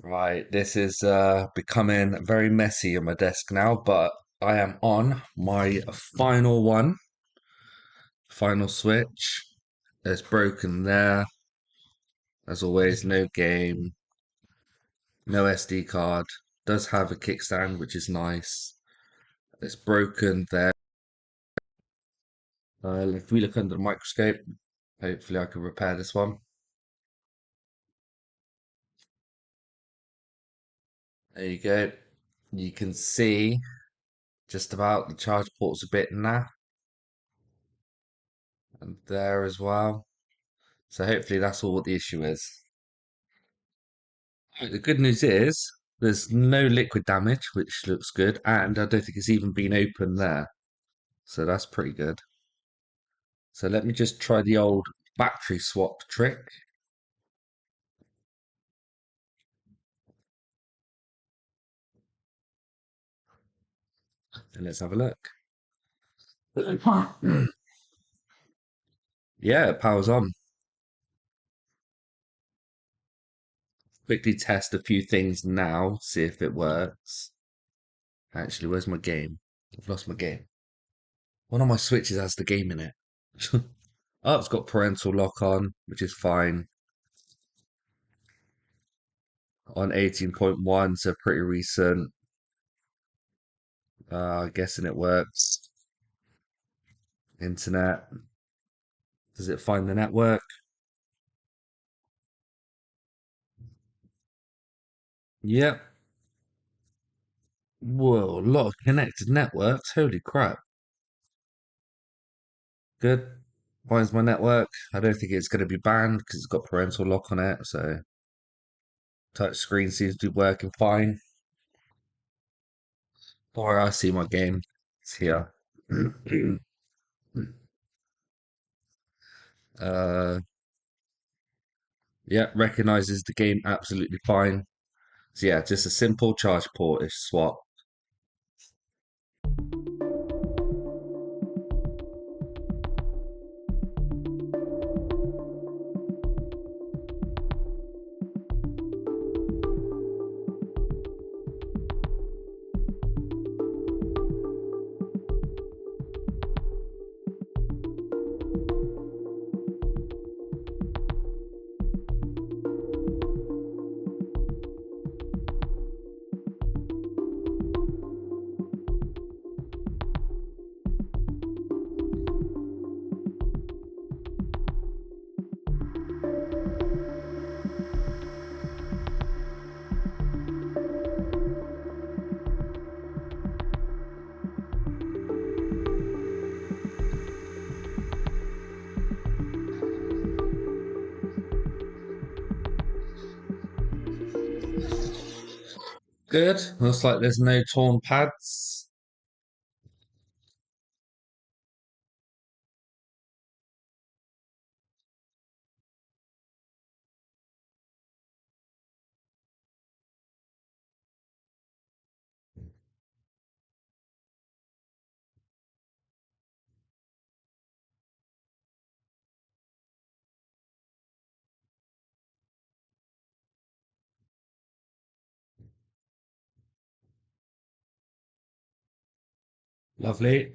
Right, this is becoming very messy on my desk now, but I am on my final one, final switch. It's broken there. As always, no game, no SD card. Does have a kickstand, which is nice. It's broken there. If we look under the microscope, hopefully I can repair this one. There you go. You can see just about the charge port's a bit naff, and there as well. So hopefully that's all what the issue is. The good news is there's no liquid damage, which looks good, and I don't think it's even been opened there. So that's pretty good. So let me just try the old battery swap trick. And let's have a look. Yeah, it powers on. Quickly test a few things now, see if it works. Actually, where's my game? I've lost my game. One of my switches has the game in it. Oh, it's got parental lock on, which is fine. On 18.1, so pretty recent. Guessing it works. Internet. Does it find the network? Yep. Whoa, a lot of connected networks. Holy crap. Good. Finds my network. I don't think it's going to be banned because it's got parental lock on it. So touch screen seems to be working fine. Or I see my game. It's here. uh, yeah, recognizes the game absolutely fine. So yeah, just a simple charge port is swap. Good. Looks like there's no torn pads. Lovely.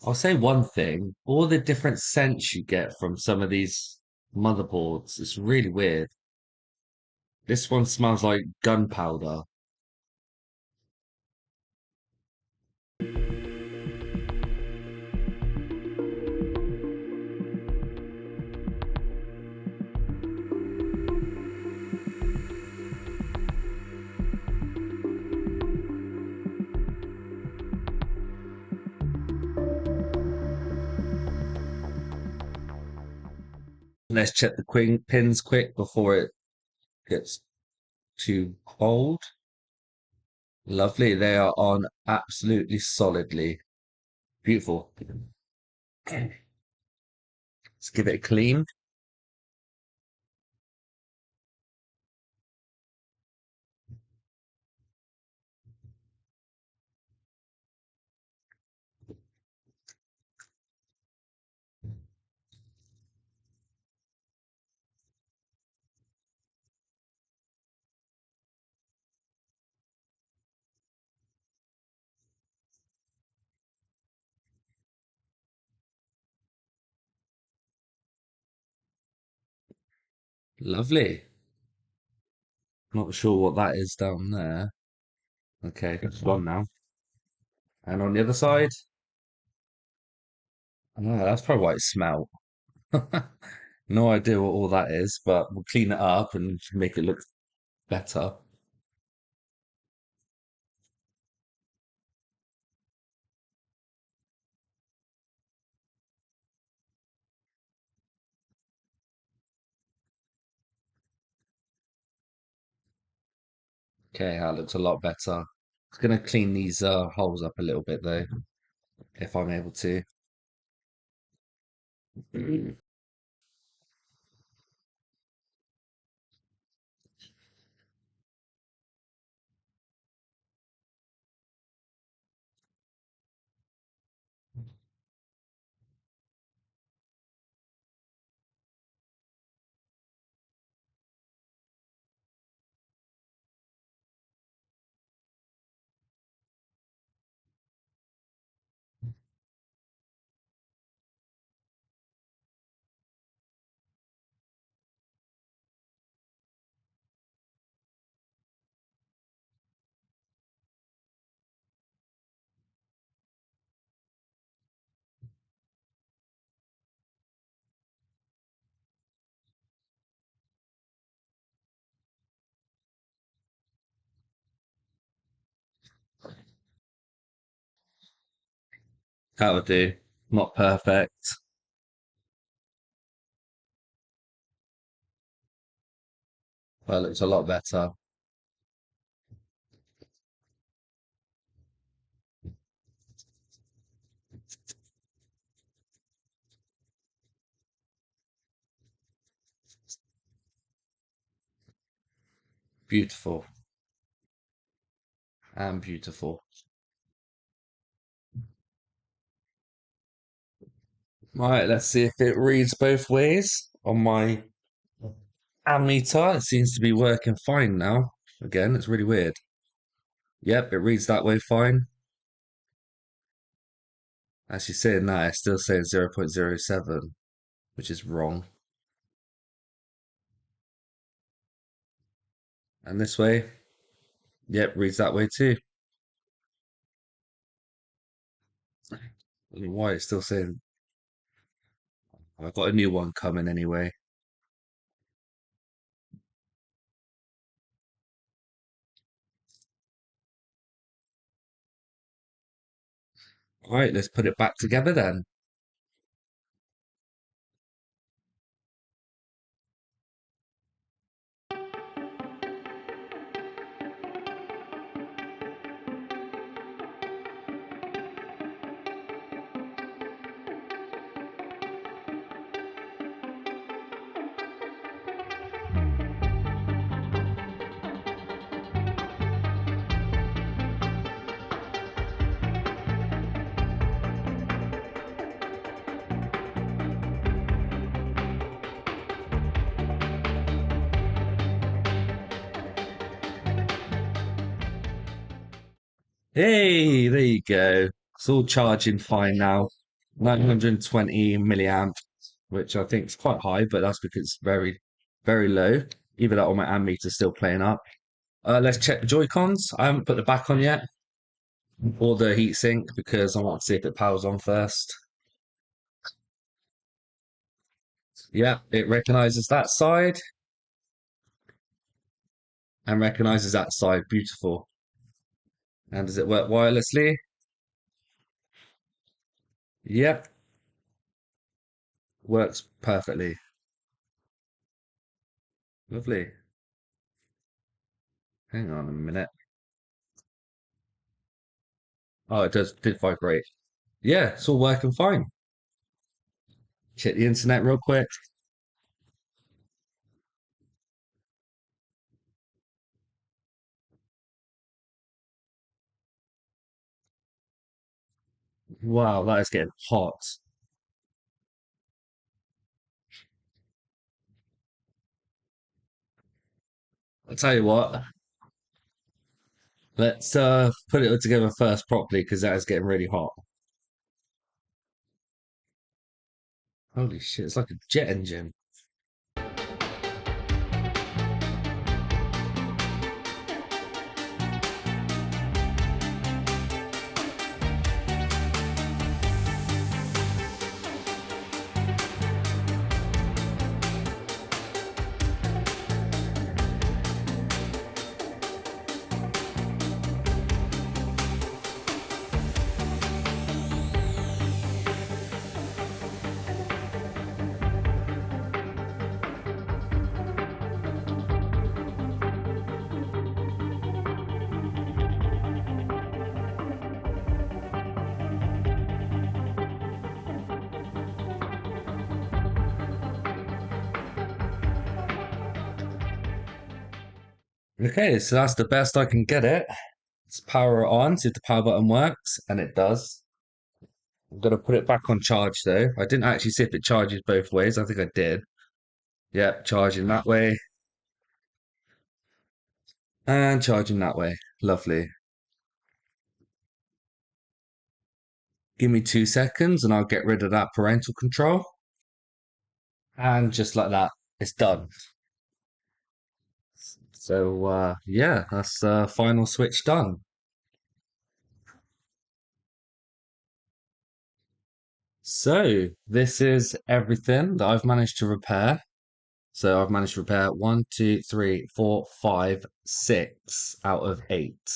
I'll say one thing, all the different scents you get from some of these motherboards, it's really weird. This one smells like gunpowder. Let's check the pins quick before it gets too cold. Lovely. They are on absolutely solidly. Beautiful. Let's give it a clean. Lovely. Not sure what that is down there. Okay, it's gone now. And on the other side, oh, that's probably why it smelled. No idea what all that is, but we'll clean it up and make it look better. Okay, that looks a lot better. It's gonna clean these holes up a little bit though, if I'm able to. That'll do. Not perfect, but it looks a lot better. Beautiful and beautiful. Right, let's see if it reads both ways on my ammeter. It seems to be working fine now. Again, it's really weird. Yep, it reads that way fine. As you're saying that, it's still saying 0.07, which is wrong. And this way, yep, reads that way too. I don't know why it's still saying I've got a new one coming anyway. All right, let's put it back together then. Hey, there you go. It's all charging fine now. 920 milliamp, which I think is quite high, but that's because it's very, very low. Even though my ammeter's still playing up. Let's check the Joy-Cons. I haven't put the back on yet, or the heatsink, because I want to see if it powers on first. Yeah, it recognizes that side and recognizes that side. Beautiful. And does it work wirelessly? Yep, works perfectly. Lovely. Hang on a minute. Oh, it did vibrate. Yeah, it's all working fine. Check the internet real quick. Wow, that is getting hot. I'll tell you what, let's put it all together first properly because that is getting really hot. Holy shit, it's like a jet engine. Okay, so that's the best I can get it. Let's power it on, see if the power button works, and it does. I'm gonna put it back on charge though. I didn't actually see if it charges both ways. I think I did. Yep, charging that way and charging that way. Lovely. Give me 2 seconds and I'll get rid of that parental control. And just like that, it's done. So yeah, that's final switch done. So this is everything that I've managed to repair. So I've managed to repair one, two, three, four, five, six out of eight.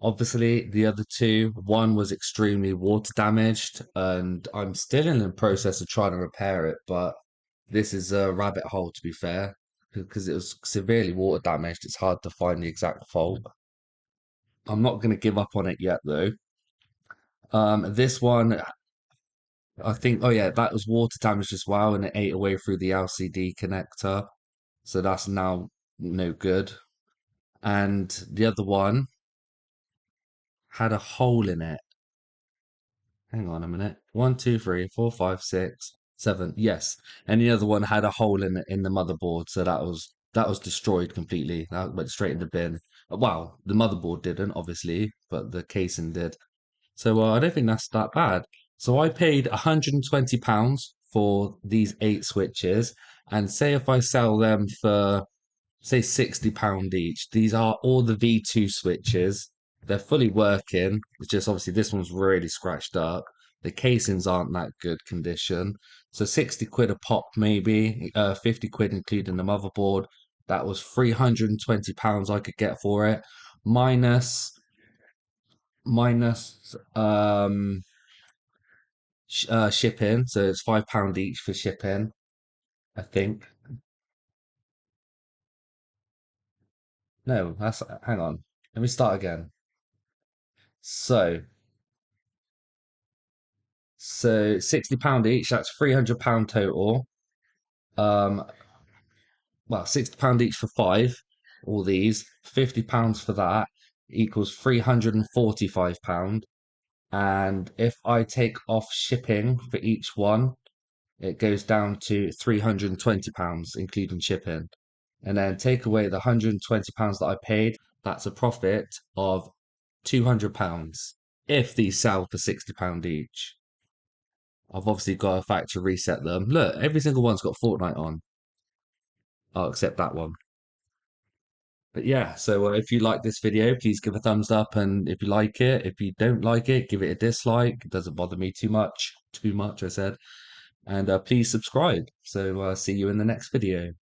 Obviously, the other two, one was extremely water damaged, and I'm still in the process of trying to repair it, but this is a rabbit hole to be fair, because it was severely water damaged. It's hard to find the exact fault. I'm not going to give up on it yet, though. This one, I think, oh yeah, that was water damaged as well, and it ate away through the LCD connector. So that's now no good. And the other one had a hole in it. Hang on a minute. One, two, three, four, five, six, seven. Yes. And the other one had a hole in the motherboard, so that was destroyed completely. That went straight in the bin. Well, the motherboard didn't, obviously, but the casing did. So I don't think that's that bad. So I paid £120 for these eight switches, and say if I sell them for say £60 each. These are all the V2 switches. They're fully working. It's just obviously this one's really scratched up. The casings aren't that good condition. So 60 quid a pop maybe, 50 quid including the motherboard. That was £320 I could get for it. Minus shipping. So it's £5 each for shipping, I think. No, that's hang on. Let me start again. So £60 each, that's £300 total. Um, well, £60 each for five, all these, £50 for that equals £345. And if I take off shipping for each one, it goes down to £320, including shipping. And then take away the £120 that I paid, that's a profit of £200 if these sell for £60 each. I've obviously got a factory reset them. Look, every single one's got Fortnite on. I'll accept that one. But yeah, so if you like this video, please give a thumbs up. And if you like it, if you don't like it, give it a dislike. It doesn't bother me too much. Too much, I said. And please subscribe. So see you in the next video.